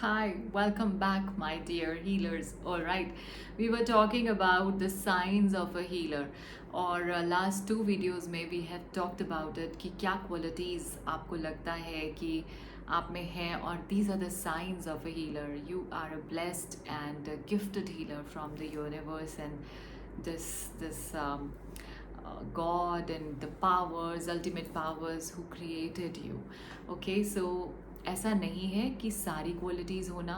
Hi, welcome back, my dear healers. All right, we were talking about the signs of a healer, और last two videos में we have talked about it कि क्या qualities आपको लगता है कि आप में हैं और these are the signs of a healer. You are a blessed and a gifted healer from the universe and this God and the powers, ultimate powers who created you. Okay, so ऐसा नहीं है कि सारी qualities होना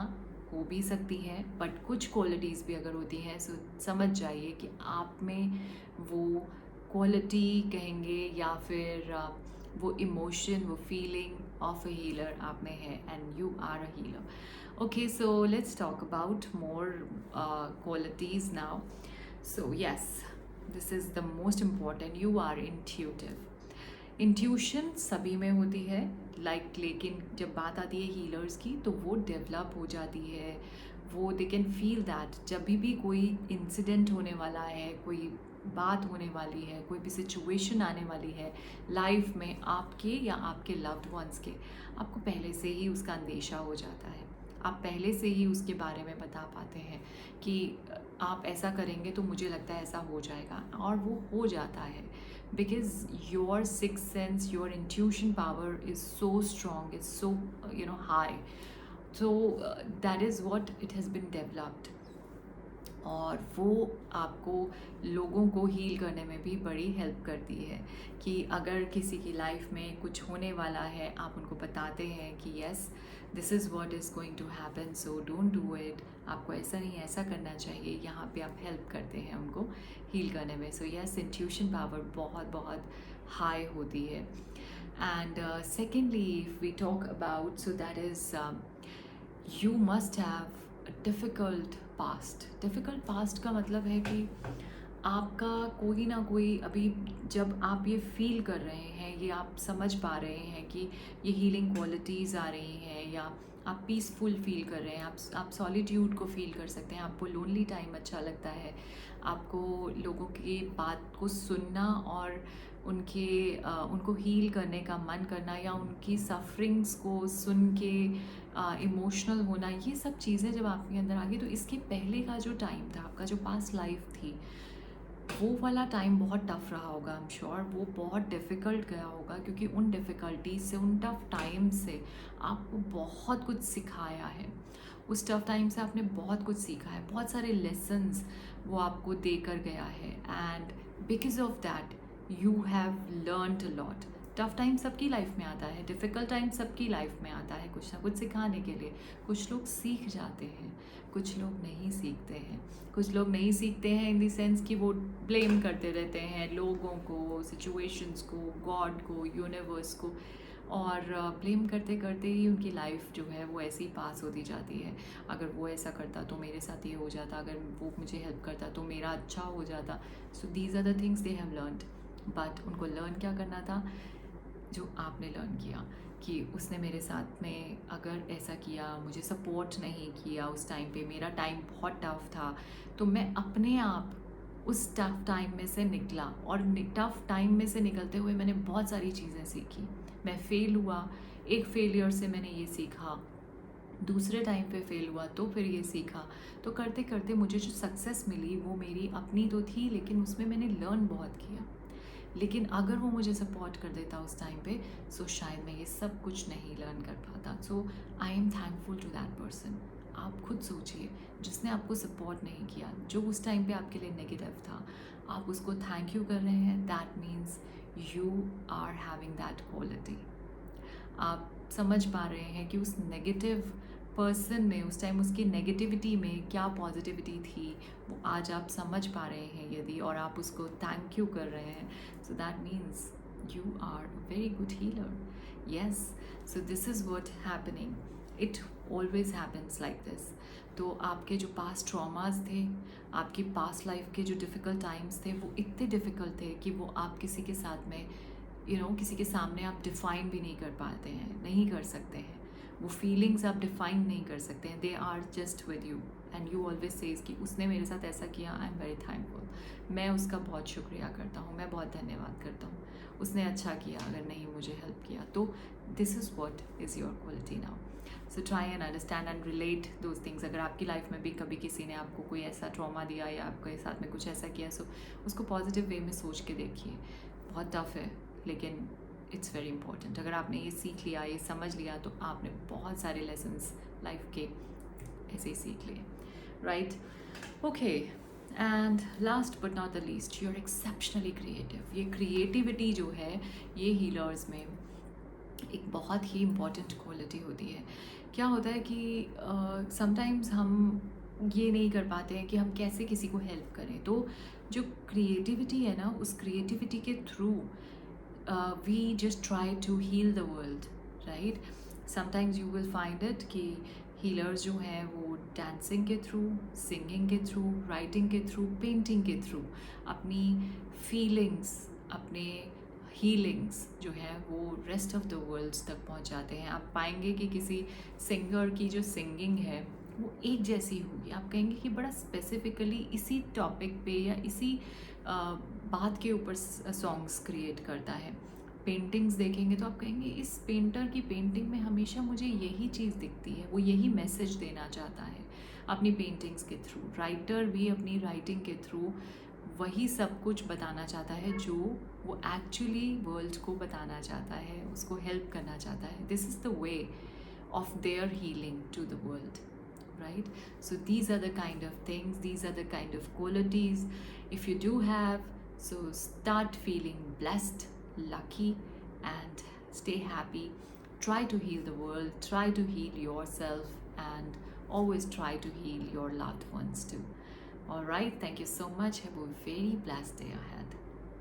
हो भी सकती हैं, बट कुछ क्वालिटीज़ भी अगर होती हैं सो समझ जाइए कि आप में वो क्वालिटी कहेंगे या फिर वो इमोशन, वो फीलिंग ऑफ अ हीलर आप में है and you are a healer. Okay, so let's talk about more qualities now. So yes, this is the most important. You are intuitive. Intuition सभी में होती है लेकिन जब बात आती है हीलर्स की तो वो डेवलप हो जाती है. वो दे कैन फील दैट जब भी कोई इंसिडेंट होने वाला है, कोई बात होने वाली है, कोई भी सिचुएशन आने वाली है लाइफ में आपके या आपके लव्ड वंस के, आपको पहले से ही उसका अंदेशा हो जाता है. आप पहले से ही उसके बारे में बता पाते हैं कि आप ऐसा करेंगे तो मुझे लगता है ऐसा हो जाएगा, और वो हो जाता है because your sixth sense, your intuition power is so strong, it's so high. So that is what it has been developed. और वो आपको लोगों को हील करने में भी बड़ी हेल्प करती है कि अगर किसी की लाइफ में कुछ होने वाला है, आप उनको बताते हैं कि yes, this is what is going to happen, so don't do it. आपको ऐसा नहीं, ऐसा करना चाहिए. यहाँ पे आप हेल्प करते हैं उनको हील करने में. सो यस, इंट्यूशन पावर बहुत बहुत हाई होती है. And secondly if we talk about, so that is you must have difficult past. Difficult past का मतलब है कि आपका कोई ना कोई, अभी जब आप ये फील कर रहे हैं, ये आप समझ पा रहे हैं कि ये हीलिंग क्वालिटीज़ आ रही हैं, या आप पीसफुल फील कर रहे हैं, आप सॉलिट्यूड को फील कर सकते हैं, आपको लोनली टाइम अच्छा लगता है, आपको लोगों की बात को सुनना और उनको हील करने का मन करना, या उनकी सफरिंग्स को सुन के इमोशनल होना, ये सब चीज़ें जब आपके अंदर आ गई, तो इसके पहले का जो टाइम था, आपका जो पास्ट लाइफ थी, वो वाला टाइम बहुत टफ़ रहा होगा. आई एम श्योर वो बहुत डिफ़िकल्ट गया होगा, क्योंकि उन डिफ़िकल्टीज से, उन टफ़ टाइम से आपको बहुत कुछ सिखाया है. उस टफ़ टाइम से आपने बहुत कुछ सीखा है, बहुत सारे लेसन्स वो आपको दे कर गया है, and because of that you have learned a lot. Tough time सबकी लाइफ में आता है, डिफ़िकल्ट टाइम सबकी लाइफ में आता है, कुछ ना कुछ सिखाने के लिए. कुछ लोग सीख जाते हैं, कुछ लोग नहीं सीखते हैं. कुछ लोग नहीं सीखते हैं इन द सेंस कि वो ब्लेम करते रहते हैं लोगों को, सिचुएशंस को, गॉड को, यूनिवर्स को, और ब्लेम करते करते ही उनकी लाइफ जो है वो ऐसी ही पास होती जाती है. अगर वो ऐसा करता तो मेरे साथ ये हो जाता, अगर वो मुझे हेल्प करता तो मेरा अच्छा हो जाता. So these are the things they have learned. But उनको लर्न क्या करना था, जो आपने लर्न किया कि उसने मेरे साथ में अगर ऐसा किया, मुझे सपोर्ट नहीं किया उस टाइम पे, मेरा टाइम बहुत टफ था, तो मैं अपने आप उस टफ टाइम में से निकला, और टफ टाइम में से निकलते हुए मैंने बहुत सारी चीज़ें सीखी. मैं फेल हुआ, एक फेलियर से मैंने ये सीखा, दूसरे टाइम पे फेल हुआ तो फिर ये सीखा. तो करते करते मुझे जो सक्सेस मिली वो मेरी अपनी तो थी, लेकिन उसमें मैंने लर्न बहुत किया. लेकिन अगर वो मुझे सपोर्ट कर देता उस टाइम पे, सो शायद मैं ये सब कुछ नहीं लर्न कर पाता. So I am thankful to that person. आप खुद सोचिए, जिसने आपको सपोर्ट नहीं किया, जो उस टाइम पे आपके लिए नेगेटिव था, आप उसको थैंक यू कर रहे हैं. That means you are having that quality. आप समझ पा रहे हैं कि उस नेगेटिव पर्सन में, उस टाइम उसकी नेगेटिविटी में क्या पॉजिटिविटी थी, वो आज आप समझ पा रहे हैं यदि, और आप उसको थैंक यू कर रहे हैं. So that means you are a very good healer. Yes, so this is what happening. It always happens like this. तो आपके जो पास्ट ट्रॉमास थे, आपकी पास्ट लाइफ के जो डिफ़िकल्ट टाइम्स थे, वो इतने डिफ़िकल्ट थे कि वो आप किसी के साथ में किसी के सामने आप डिफ़ाइन भी नहीं कर पाते हैं, नहीं कर सकते हैं. वो फीलिंग्स आप डिफ़ाइन नहीं कर सकते हैं. They are just with you, and you always says कि उसने मेरे साथ ऐसा किया, आई एम वेरी थैंकफुल. मैं उसका बहुत शुक्रिया करता हूँ, मैं बहुत धन्यवाद करता हूँ, उसने अच्छा किया अगर नहीं मुझे हेल्प किया. तो this is what is your quality now. So try and understand and relate those things. अगर आपकी लाइफ में भी कभी किसी ने आपको कोई ऐसा ट्रॉमा दिया या आपके साथ में कुछ ऐसा किया, सो उसको पॉजिटिव वे में सोच के देखिए. बहुत टफ है लेकिन इट्स वेरी इंपॉर्टेंट. अगर आपने ये सीख लिया, ये समझ लिया, तो आपने बहुत सारे लेसन्स लाइफ के ऐसे ही सीख लिए. Right? Okay. And last but not the least, you are exceptionally creative. ये क्रिएटिविटी जो है, ये हीलर्स में एक बहुत ही इम्पॉर्टेंट क्वालिटी होती है. क्या होता है कि समटाइम्स हम ये नहीं कर पाते हैं कि हम कैसे किसी को हेल्प करें. तो जो क्रिएटिविटी है ना, उस क्रिएटिविटी के through we just try to heal the world. Right? Sometimes you will find it कि हीलर्स जो हैं वो डांसिंग के थ्रू, सिंगिंग के थ्रू, राइटिंग के थ्रू, पेंटिंग के थ्रू अपनी फीलिंग्स, अपने हीलिंग्स जो है वो रेस्ट ऑफ द वर्ल्ड तक पहुंचाते हैं. आप पाएंगे कि किसी सिंगर की जो सिंगिंग है वो एक जैसी होगी. आप कहेंगे कि बड़ा स्पेसिफिकली इसी टॉपिक पे या इसी बात के ऊपर सॉन्ग्स क्रिएट करता है. पेंटिंग्स देखेंगे तो आप कहेंगे इस पेंटर की पेंटिंग में हमेशा मुझे यही चीज़ दिखती है, वो यही मैसेज देना चाहता है अपनी पेंटिंग्स के थ्रू. राइटर भी अपनी राइटिंग के थ्रू वही सब कुछ बताना चाहता है जो वो एक्चुअली वर्ल्ड को बताना चाहता है, उसको हेल्प करना चाहता है. This is the way of their healing to the world, right? So these are the kind of things, these are the kind of qualities if you do have, so start feeling blessed, lucky, and stay happy. Try to heal the world, try to heal yourself, and always try to heal your loved ones too. All right, thank you so much. Have a very blessed day ahead.